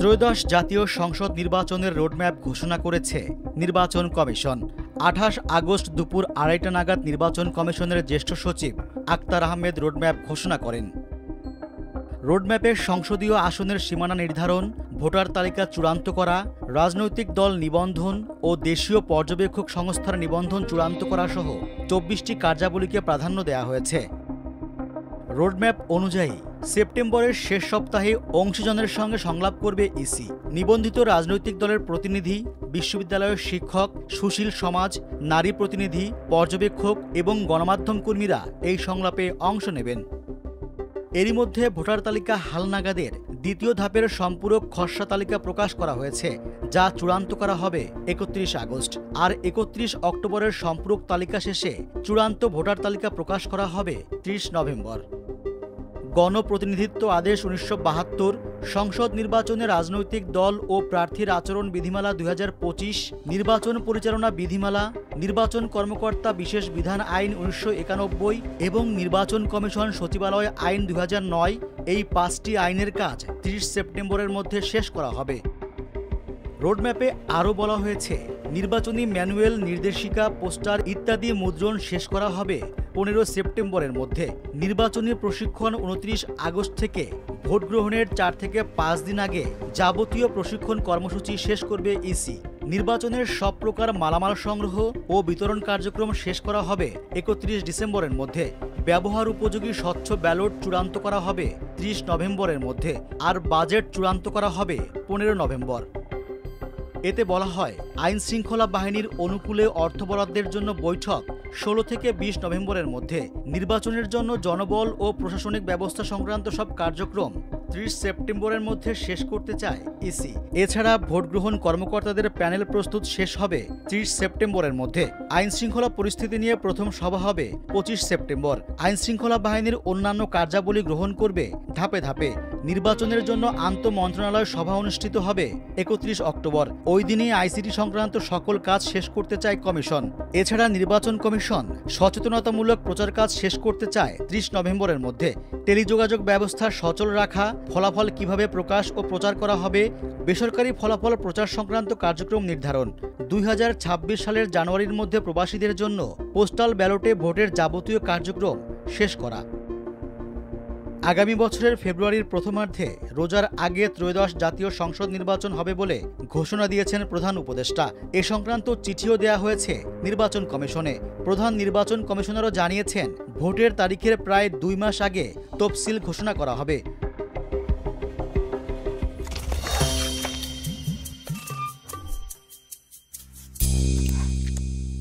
ত্রয়োদশ জাতীয় সংসদ নির্বাচনের রোডম্যাপ ঘোষণা করেছে নির্বাচন কমিশন। ২৮ আগস্ট দুপুর ২:৩০ নাগাদ নির্বাচন কমিশনের জ্যেষ্ঠ সচিব আক্তার আহমেদ রোডম্যাপ ঘোষণা করেন। রোডম্যাপে সংসদীয় আসনের সীমানা নির্ধারণ, ভোটার তালিকা চূড়ান্ত করা, রাজনৈতিক দল নিবন্ধন ও দেশীয় পর্যবেক্ষক সংস্থার নিবন্ধন চূড়ান্ত করা সহ ২৪টি কার্যাবলীকে প্রাধান্য দেওয়া হয়েছে। রোডম্যাপ অনুযায়ী সেপ্টেম্বরের শেষ সপ্তাহে অংশীজনের সঙ্গে সংলাপ করবে ইসি। নিবন্ধিত রাজনৈতিক দলের প্রতিনিধি, বিশ্ববিদ্যালয়ের শিক্ষক, সুশীল সমাজ, নারী প্রতিনিধি, পর্যবেক্ষক এবং গণমাধ্যম কর্মীরা এই সংলাপে অংশ নেবেন। এরই মধ্যে ভোটার তালিকা হালনাগাদের দ্বিতীয় ধাপের সম্পূরক খসড়া তালিকা প্রকাশ করা হয়েছে, যা চূড়ান্ত করা হবে ৩১ আগস্ট। আর ৩১ অক্টোবরের সম্পূরক তালিকা শেষে চূড়ান্ত ভোটার তালিকা প্রকাশ করা হবে ৩০ নভেম্বর। গণপ্রতিনিধিত্ব আদেশ ১৯৭২, সংসদ নির্বাচনে রাজনৈতিক দল ও প্রার্থীর আচরণ বিধিমালা ২০২৫, নির্বাচন পরিচালনা বিধিমালা, নির্বাচন কর্মকর্তা বিশেষ বিধান আইন ১৯৯১ এবং নির্বাচন কমিশন সচিবালয় আইন ২০০৯, এই ৫টি আইনের কাজ ৩০ সেপ্টেম্বরের মধ্যে শেষ করা হবে। রোডম্যাপে আরও বলা হয়েছে, নির্বাচনী ম্যানুয়াল, নির্দেশিকা, পোস্টার ইত্যাদি মুদ্রণ শেষ করা হবে ১৫ সেপ্টেম্বরের মধ্যে। নির্বাচনী প্রশিক্ষণ ২৯ আগস্ট থেকে ভোট গ্রহণের ৪ থেকে ৫ দিন আগে যাবতীয় প্রশিক্ষণ কর্মসূচি শেষ করবে ইসি। নির্বাচনের সব প্রকার মালামাল সংগ্রহ ও বিতরণ কার্যক্রম শেষ করা হবে ৩১ ডিসেম্বরের মধ্যে। ব্যবহার উপযোগী স্বচ্ছ ব্যালট চূড়ান্ত করা হবে ৩০ নভেম্বরের মধ্যে। আর বাজেট চূড়ান্ত করা হবে ১৫ নভেম্বর। এতে বলা হয়, আইন শৃঙ্খলা বাহিনীর অনুকূলে অর্থ বরাদ্দের জন্য বৈঠক ১৬ থেকে ২০ নভেম্বরের মধ্যে। নির্বাচনের জন্য জনবল ও প্রশাসনিক ব্যবস্থা সংক্রান্ত সব কার্যক্রম ৩০ সেপ্টেম্বরের মধ্যে শেষ করতে চায় ইসি। এছাড়া ভোট গ্রহণ কর্মকর্তাদের প্যানেল প্রস্তুত শেষ হবে ৩০ সেপ্টেম্বরের মধ্যে। আইন শৃঙ্খলা পরিস্থিতি নিয়ে প্রথম সভা হবে ২৫ সেপ্টেম্বর। আইন শৃঙ্খলা বাহিনীর অন্যান্য কার্যাবলী গ্রহণ করবে ধাপে ধাপে। নির্বাচনের জন্য আন্তঃমন্ত্রণালয় সভা অনুষ্ঠিত হবে ৩১ অক্টোবর। ওই দিনই আইসিটি সংক্রান্ত সকল কাজ শেষ করতে চায় কমিশন। এছাড়া নির্বাচন কমিশন সচেতনতামূলক প্রচার কাজ শেষ করতে চায় ৩০ নভেম্বরের মধ্যে। টেলিযোগাযোগ ব্যবস্থা সচল রাখা, ফলাফল কিভাবে প্রকাশ ও প্রচার করা হবে, বেসরকারি ফলাফল প্রচার সংক্রান্ত কার্যক্রম নির্ধারণ। ২০২৬ সালের জানুয়ারির মধ্যে প্রবাসীদের জন্য পোস্টাল ব্যালটে ভোটের যাবতীয় কার্যক্রম শেষ করা। আগামী বছরের ফেব্রুয়ারির প্রথমার্ধে রোজার আগে ত্রয়োদশ জাতীয় সংসদ নির্বাচন হবে বলে ঘোষণা দিয়েছেন প্রধান উপদেষ্টা। এ সংক্রান্ত চিঠিও দেওয়া হয়েছে নির্বাচন কমিশনে। প্রধান নির্বাচন কমিশনারও জানিয়েছেন, ভোটের তারিখের প্রায় ২ মাস আগে তফসিল ঘোষণা করা হবে।